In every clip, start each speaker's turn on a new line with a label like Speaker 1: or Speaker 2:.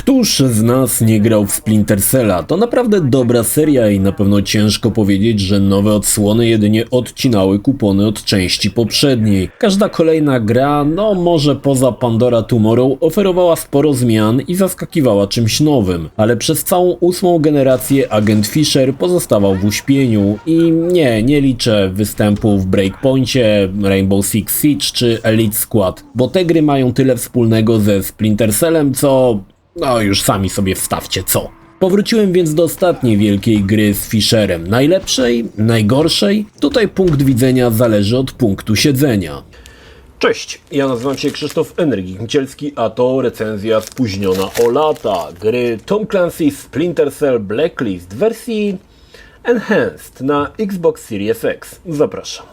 Speaker 1: Któż z nas nie grał w Splinter Cella? To naprawdę dobra seria i na pewno ciężko powiedzieć, że nowe odsłony jedynie odcinały kupony od części poprzedniej. Każda kolejna gra, no może poza Pandora Tomorrow, oferowała sporo zmian i zaskakiwała czymś nowym, ale przez całą 8. generację agent Fisher pozostawał w uśpieniu i nie liczę występów w Breakpoincie, Rainbow Six Siege czy Elite Squad, bo te gry mają tyle wspólnego ze Splinter Cellem, co... no już sami sobie wstawcie co. Powróciłem więc do ostatniej wielkiej gry z Fisherem. Najlepszej? Najgorszej? Tutaj punkt widzenia zależy od punktu siedzenia. Cześć, ja nazywam się Krzysztof Energik-Micielski, a to recenzja spóźniona o lata gry Tom Clancy's Splinter Cell Blacklist w wersji Enhanced na Xbox Series X. Zapraszam.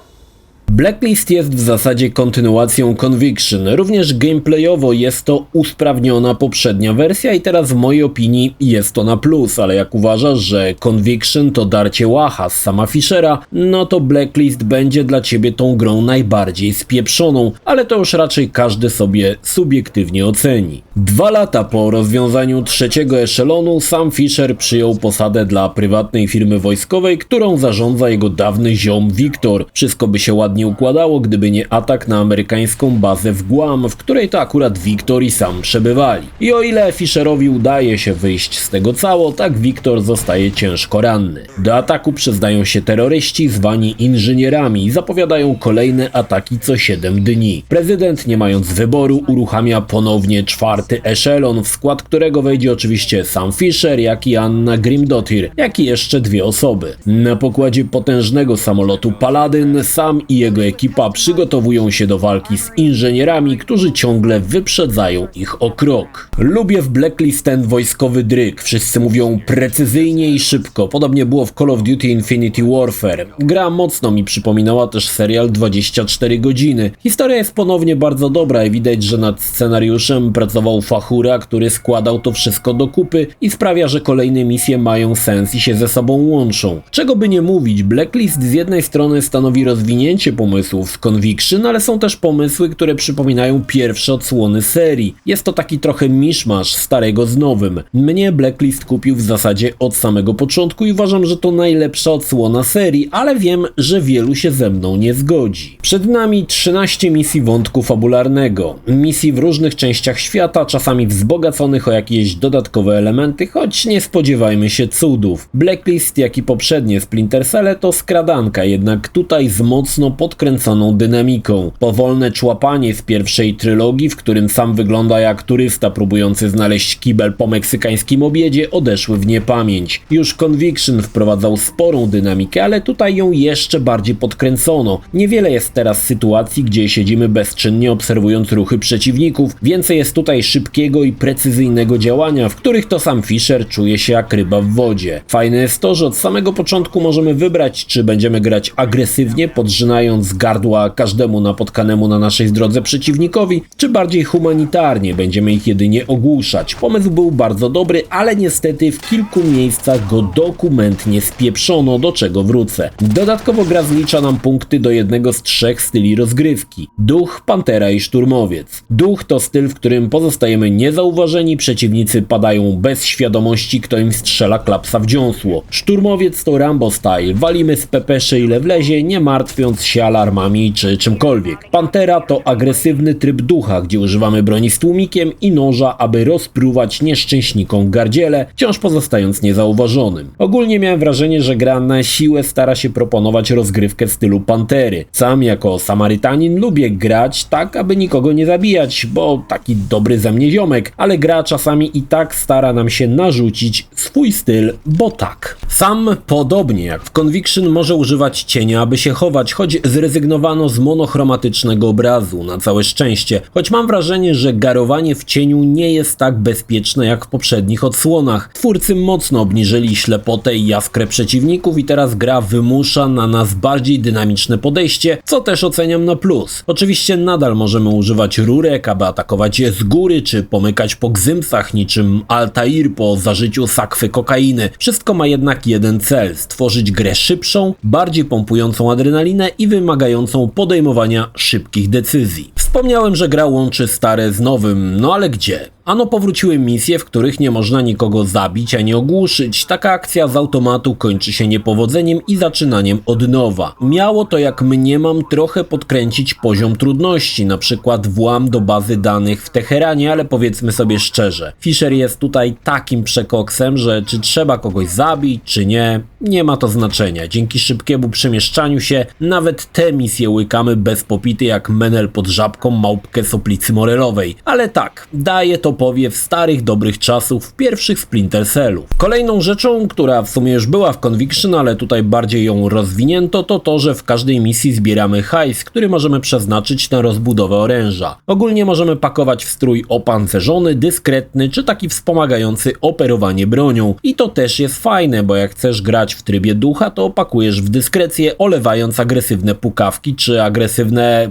Speaker 1: Blacklist jest w zasadzie kontynuacją Conviction, również gameplayowo jest to usprawniona poprzednia wersja i teraz w mojej opinii jest to na plus, ale jak uważasz, że Conviction to darcie łacha z sama Fishera, no to Blacklist będzie dla ciebie tą grą najbardziej spieprzoną, ale to już raczej każdy sobie subiektywnie oceni. 2 lata po rozwiązaniu trzeciego eszelonu sam Fisher przyjął posadę dla prywatnej firmy wojskowej, którą zarządza jego dawny ziom Victor. Wszystko by się ładnie układało, gdyby nie atak na amerykańską bazę w Guam, w której to akurat Victor i sam przebywali. I o ile Fisherowi udaje się wyjść z tego cało, tak Victor zostaje ciężko ranny. Do ataku przyznają się terroryści zwani inżynierami i zapowiadają kolejne ataki co 7 dni. Prezydent, nie mając wyboru, uruchamia ponownie 4. eszelon, w skład którego wejdzie oczywiście sam Fisher, jak i Anna Grimdottir, jak i jeszcze 2 osoby. Na pokładzie potężnego samolotu Paladin sam i jego ekipa przygotowują się do walki z inżynierami, którzy ciągle wyprzedzają ich o krok. Lubię w Blacklist ten wojskowy dryg, wszyscy mówią precyzyjnie i szybko, podobnie było w Call of Duty Infinity Warfare. Gra mocno mi przypominała też serial 24 godziny. Historia jest ponownie bardzo dobra i widać, że nad scenariuszem pracował fachura, który składał to wszystko do kupy i sprawia, że kolejne misje mają sens i się ze sobą łączą. Czego by nie mówić, Blacklist z jednej strony stanowi rozwinięcie pomysłów z Conviction, ale są też pomysły, które przypominają pierwsze odsłony serii. Jest to taki trochę miszmasz starego z nowym. Mnie Blacklist kupił w zasadzie od samego początku i uważam, że to najlepsza odsłona serii, ale wiem, że wielu się ze mną nie zgodzi. Przed nami 13 misji wątku fabularnego. Misji w różnych częściach świata, czasami wzbogaconych o jakieś dodatkowe elementy, choć nie spodziewajmy się cudów. Blacklist, jak i poprzednie Splinter Cell to skradanka, jednak tutaj z mocno podkręconą dynamiką. Powolne człapanie z pierwszej trylogii, w którym sam wygląda jak turysta próbujący znaleźć kibel po meksykańskim obiedzie, odeszły w niepamięć. Już Conviction wprowadzał sporą dynamikę, ale tutaj ją jeszcze bardziej podkręcono. Niewiele jest teraz sytuacji, gdzie siedzimy bezczynnie obserwując ruchy przeciwników. Więcej jest tutaj szybkiego i precyzyjnego działania, w których to sam Fisher czuje się jak ryba w wodzie. Fajne jest to, że od samego początku możemy wybrać, czy będziemy grać agresywnie, podrzynając gardła każdemu napotkanemu na naszej drodze przeciwnikowi, czy bardziej humanitarnie, będziemy ich jedynie ogłuszać. Pomysł był bardzo dobry, ale niestety w kilku miejscach go dokumentnie spieprzono, do czego wrócę. Dodatkowo gra zlicza nam punkty do jednego z 3 styli rozgrywki. Duch, Pantera i Szturmowiec. Duch to styl, w którym pozostajemy niezauważeni, przeciwnicy padają bez świadomości, kto im strzela klapsa w dziąsło. Szturmowiec to Rambo style, walimy z pepeszy ile wlezie, nie martwiąc się alarmami czy czymkolwiek. Pantera to agresywny tryb ducha, gdzie używamy broni z tłumikiem i noża, aby rozpruwać nieszczęśnikom gardziele, wciąż pozostając niezauważonym. Ogólnie miałem wrażenie, że gra na siłę stara się proponować rozgrywkę w stylu Pantery. Sam jako Samarytanin lubię grać tak, aby nikogo nie zabijać, bo taki dobry ze mnie ziomek, ale gra czasami i tak stara nam się narzucić swój styl, bo tak. Sam, podobnie jak w Conviction, może używać cienia, aby się chować, choć zrezygnowano z monochromatycznego obrazu, na całe szczęście, choć mam wrażenie, że garowanie w cieniu nie jest tak bezpieczne jak w poprzednich odsłonach. Twórcy mocno obniżyli ślepotę i jaskrę przeciwników i teraz gra wymusza na nas bardziej dynamiczne podejście, co też oceniam na plus. Oczywiście nadal możemy używać rurek, aby atakować je z góry, czy pomykać po gzymsach niczym Altair po zażyciu sakwy kokainy. Wszystko ma jednak jeden cel: stworzyć grę szybszą, bardziej pompującą adrenalinę i wymagającą podejmowania szybkich decyzji. Wspomniałem, że gra łączy stare z nowym, no ale gdzie? Ano powróciły misje, w których nie można nikogo zabić ani ogłuszyć. Taka akcja z automatu kończy się niepowodzeniem i zaczynaniem od nowa. Miało to, jak mniemam, trochę podkręcić poziom trudności, na przykład włam do bazy danych w Teheranie, ale powiedzmy sobie szczerze, Fisher jest tutaj takim przekoksem, że czy trzeba kogoś zabić, czy nie, nie ma to znaczenia. Dzięki szybkiemu przemieszczaniu się nawet te misje łykamy bez popity jak menel pod żabką małpkę soplicy morelowej. Ale tak, daje to powiew starych dobrych czasów pierwszych Splinter Cellów. Kolejną rzeczą, która w sumie już była w Conviction, ale tutaj bardziej ją rozwinięto, to to, że w każdej misji zbieramy hajs, który możemy przeznaczyć na rozbudowę oręża. Ogólnie możemy pakować w strój opancerzony, dyskretny czy taki wspomagający operowanie bronią. I to też jest fajne, bo jak chcesz grać w trybie ducha, to opakujesz w dyskrecję, olewając agresywne pukawki czy agresywne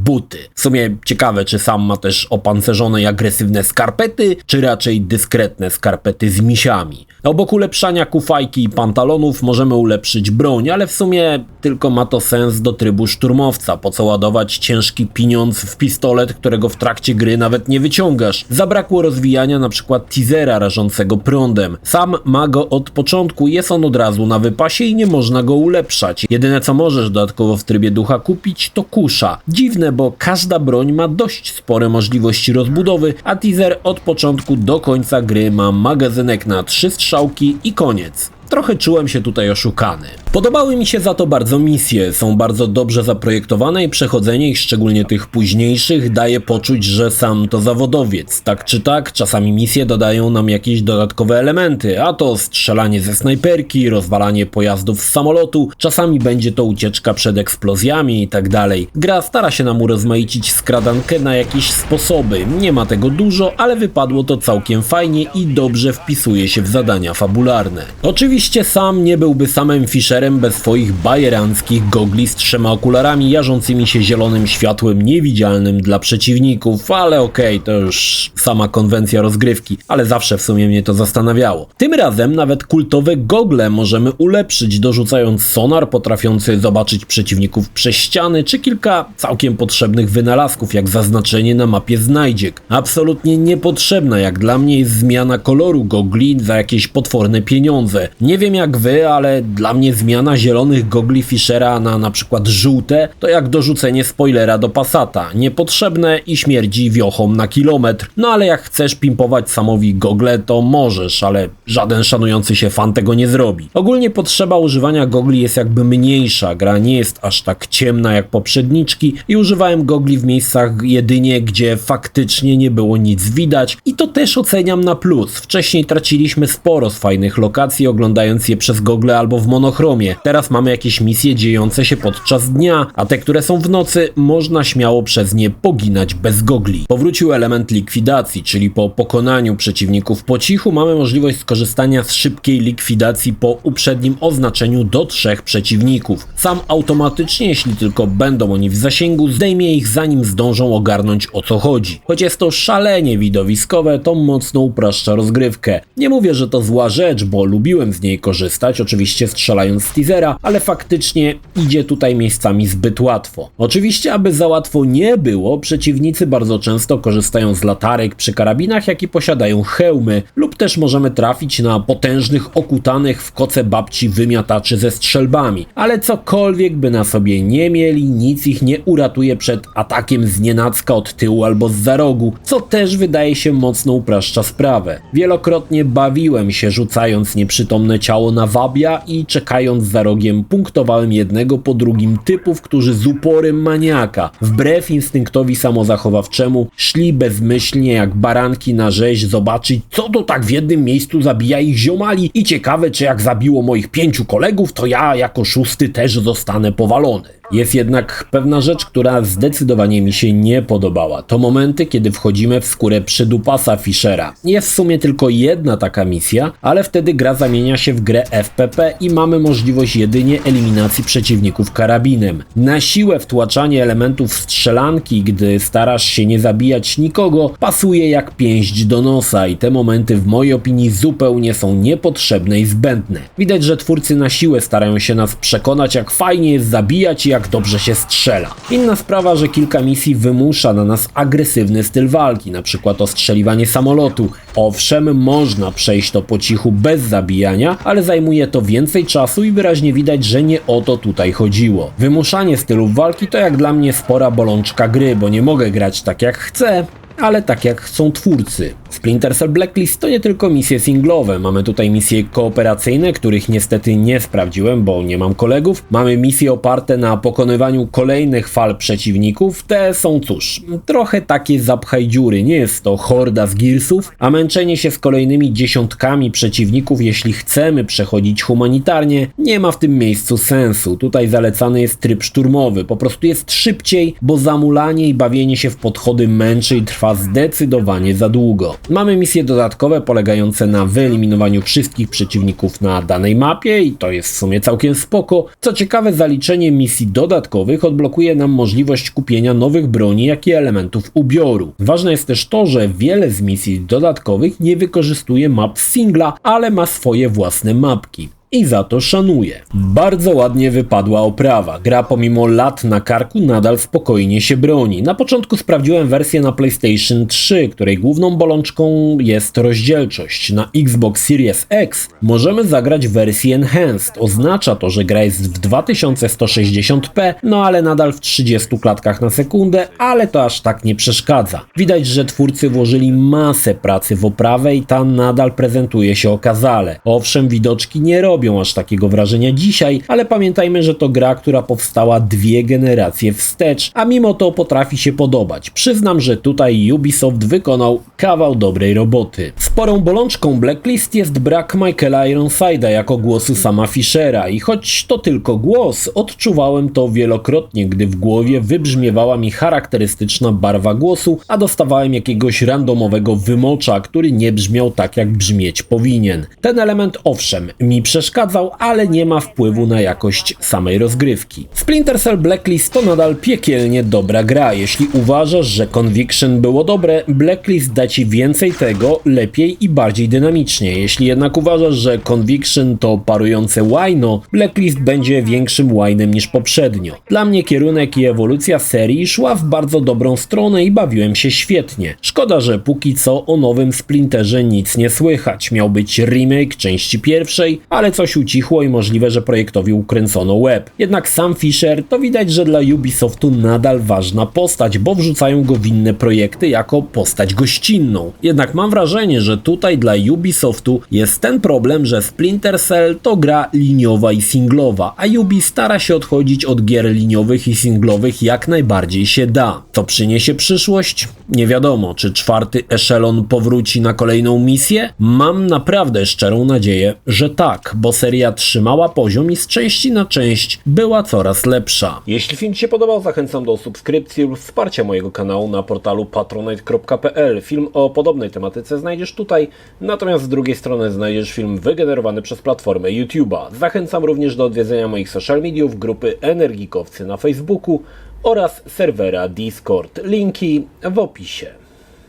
Speaker 1: buty. W sumie ciekawe, czy sam ma też opancerzone i agresywne skarpety, czy raczej dyskretne skarpety z misiami. Obok ulepszania kufajki i pantalonów możemy ulepszyć broń, ale w sumie tylko ma to sens do trybu szturmowca. Po co ładować ciężki pieniądz w pistolet, którego w trakcie gry nawet nie wyciągasz? Zabrakło rozwijania na przykład teasera rażącego prądem. Sam ma go od początku, jest on od razu na wypasie i nie można go ulepszać. Jedyne co możesz dodatkowo w trybie ducha kupić to kusza. Dziwne, bo każda broń ma dość spore możliwości rozbudowy, a teaser od początku do końca gry ma magazynek na 3 strzałki i koniec. Trochę czułem się tutaj oszukany. Podobały mi się za to bardzo misje, są bardzo dobrze zaprojektowane i przechodzenie ich, szczególnie tych późniejszych, daje poczuć, że sam to zawodowiec. Tak czy tak, czasami misje dodają nam jakieś dodatkowe elementy, a to strzelanie ze snajperki, rozwalanie pojazdów z samolotu, czasami będzie to ucieczka przed eksplozjami i tak dalej. Gra stara się nam urozmaicić skradankę na jakieś sposoby, nie ma tego dużo, ale wypadło to całkiem fajnie i dobrze wpisuje się w zadania fabularne. Oczywiście sam nie byłby samym Fisherem bez swoich bajeranckich gogli z 3 okularami jarzącymi się zielonym światłem niewidzialnym dla przeciwników, ale okej, to już sama konwencja rozgrywki, ale zawsze w sumie mnie to zastanawiało. Tym razem nawet kultowe gogle możemy ulepszyć, dorzucając sonar potrafiący zobaczyć przeciwników przez ściany, czy kilka całkiem potrzebnych wynalazków, jak zaznaczenie na mapie znajdziek. Absolutnie niepotrzebna jak dla mnie jest zmiana koloru gogli za jakieś potworne pieniądze. Nie wiem jak wy, ale dla mnie zmiana zielonych gogli Fishera na przykład żółte to jak dorzucenie spoilera do Passata. Niepotrzebne i śmierdzi wiochą na kilometr. No ale jak chcesz pimpować samowi gogle, to możesz, ale żaden szanujący się fan tego nie zrobi. Ogólnie potrzeba używania gogli jest jakby mniejsza. Gra nie jest aż tak ciemna jak poprzedniczki i używałem gogli w miejscach jedynie, gdzie faktycznie nie było nic widać i to też oceniam na plus. Wcześniej traciliśmy sporo z fajnych lokacji, oglądając je przez gogle albo w monochromie. Teraz mamy jakieś misje dziejące się podczas dnia, a te, które są w nocy, można śmiało przez nie poginać bez gogli. Powrócił element likwidacji, czyli po pokonaniu przeciwników po cichu mamy możliwość skorzystania z szybkiej likwidacji po uprzednim oznaczeniu do 3 przeciwników. Sam automatycznie, jeśli tylko będą oni w zasięgu, zdejmie ich zanim zdążą ogarnąć o co chodzi. Choć jest to szalenie widowiskowe, to mocno upraszcza rozgrywkę. Nie mówię, że to zła rzecz, bo lubiłem z niej korzystać, oczywiście strzelając z teasera, ale faktycznie idzie tutaj miejscami zbyt łatwo. Oczywiście, aby za łatwo nie było, przeciwnicy bardzo często korzystają z latarek przy karabinach, jak i posiadają hełmy, lub też możemy trafić na potężnych, okutanych w koce babci wymiataczy ze strzelbami. Ale cokolwiek by na sobie nie mieli, nic ich nie uratuje przed atakiem znienacka od tyłu albo zza rogu, co też wydaje się mocno upraszcza sprawę. Wielokrotnie bawiłem się rzucając nieprzytomne ciało na wabia i czekając za rogiem punktowałem jednego po drugim typów, którzy z uporem maniaka, wbrew instynktowi samozachowawczemu, szli bezmyślnie jak baranki na rzeź zobaczyć, co to tak w jednym miejscu zabija ich ziomali i ciekawe, czy jak zabiło moich 5 kolegów, to ja jako 6 też zostanę powalony. Jest jednak pewna rzecz, która zdecydowanie mi się nie podobała. To momenty, kiedy wchodzimy w skórę przydupasa Fishera. Jest w sumie tylko jedna taka misja, ale wtedy gra zamienia się w grę FPP i mamy możliwość jedynie eliminacji przeciwników karabinem. Na siłę wtłaczanie elementów strzelanki, gdy starasz się nie zabijać nikogo, pasuje jak pięść do nosa i te momenty w mojej opinii zupełnie są niepotrzebne i zbędne. Widać, że twórcy na siłę starają się nas przekonać, jak fajnie jest zabijać i jak dobrze się strzela. Inna sprawa, że kilka misji wymusza na nas agresywny styl walki, na przykład ostrzeliwanie samolotu. Owszem, można przejść to po cichu bez zabijania, ale zajmuje to więcej czasu i wyraźnie widać, że nie o to tutaj chodziło. Wymuszanie stylów walki to jak dla mnie spora bolączka gry, bo nie mogę grać tak jak chcę, ale tak jak chcą twórcy. Splinter Cell Blacklist to nie tylko misje singlowe, mamy tutaj misje kooperacyjne, których niestety nie sprawdziłem, bo nie mam kolegów. Mamy misje oparte na pokonywaniu kolejnych fal przeciwników, te są cóż, trochę takie zapchaj dziury, nie jest to horda z Gearsów, a męczenie się z kolejnymi dziesiątkami przeciwników, jeśli chcemy przechodzić humanitarnie, nie ma w tym miejscu sensu. Tutaj zalecany jest tryb szturmowy, po prostu jest szybciej, bo zamulanie i bawienie się w podchody męczy i trwa zdecydowanie za długo. Mamy misje dodatkowe polegające na wyeliminowaniu wszystkich przeciwników na danej mapie i to jest w sumie całkiem spoko. Co ciekawe, zaliczenie misji dodatkowych odblokuje nam możliwość kupienia nowych broni, jak i elementów ubioru. Ważne jest też to, że wiele z misji dodatkowych nie wykorzystuje map singla, ale ma swoje własne mapki. I za to szanuję. Bardzo ładnie wypadła oprawa. Gra pomimo lat na karku nadal spokojnie się broni. Na początku sprawdziłem wersję na PlayStation 3, której główną bolączką jest rozdzielczość. Na Xbox Series X możemy zagrać wersję Enhanced. Oznacza to, że gra jest w 2160p, no ale nadal w 30 klatkach na sekundę, ale to aż tak nie przeszkadza. Widać, że twórcy włożyli masę pracy w oprawę i ta nadal prezentuje się okazale. Owszem, widoczki nie robią aż takiego wrażenia dzisiaj, ale pamiętajmy, że to gra, która powstała 2 generacje wstecz, a mimo to potrafi się podobać. Przyznam, że tutaj Ubisoft wykonał kawał dobrej roboty. Sporą bolączką Blacklist jest brak Michaela Ironside'a jako głosu Sama Fishera i choć to tylko głos, odczuwałem to wielokrotnie, gdy w głowie wybrzmiewała mi charakterystyczna barwa głosu, a dostawałem jakiegoś randomowego wymocza, który nie brzmiał tak, jak brzmieć powinien. Ten element owszem mi przeszkadzał, ale nie ma wpływu na jakość samej rozgrywki. Splinter Cell Blacklist to nadal piekielnie dobra gra. Jeśli uważasz, że Conviction było dobre, Blacklist da ci więcej tego, lepiej i bardziej dynamicznie. Jeśli jednak uważasz, że Conviction to parujące łajno, Blacklist będzie większym łajnem niż poprzednio. Dla mnie kierunek i ewolucja serii szła w bardzo dobrą stronę i bawiłem się świetnie. Szkoda, że póki co o nowym Splinterze nic nie słychać. Miał być remake części pierwszej, ale coś ucichło i możliwe, że projektowi ukręcono łeb. Jednak sam Fisher to widać, że dla Ubisoftu nadal ważna postać, bo wrzucają go w inne projekty jako postać gościnną. Jednak mam wrażenie, że tutaj dla Ubisoftu jest ten problem, że Splinter Cell to gra liniowa i singlowa, a Ubi stara się odchodzić od gier liniowych i singlowych jak najbardziej się da. Co przyniesie przyszłość? Nie wiadomo, czy 4. eszelon powróci na kolejną misję? Mam naprawdę szczerą nadzieję, że tak, bo seria trzymała poziom i z części na część była coraz lepsza. Jeśli film Ci się podobał, zachęcam do subskrypcji lub wsparcia mojego kanału na portalu patronite.pl. Film o podobnej tematyce znajdziesz tutaj, natomiast z drugiej strony znajdziesz film wygenerowany przez platformę YouTube'a. Zachęcam również do odwiedzenia moich social mediów, grupy Energikowcy na Facebooku oraz serwera Discord. Linki w opisie.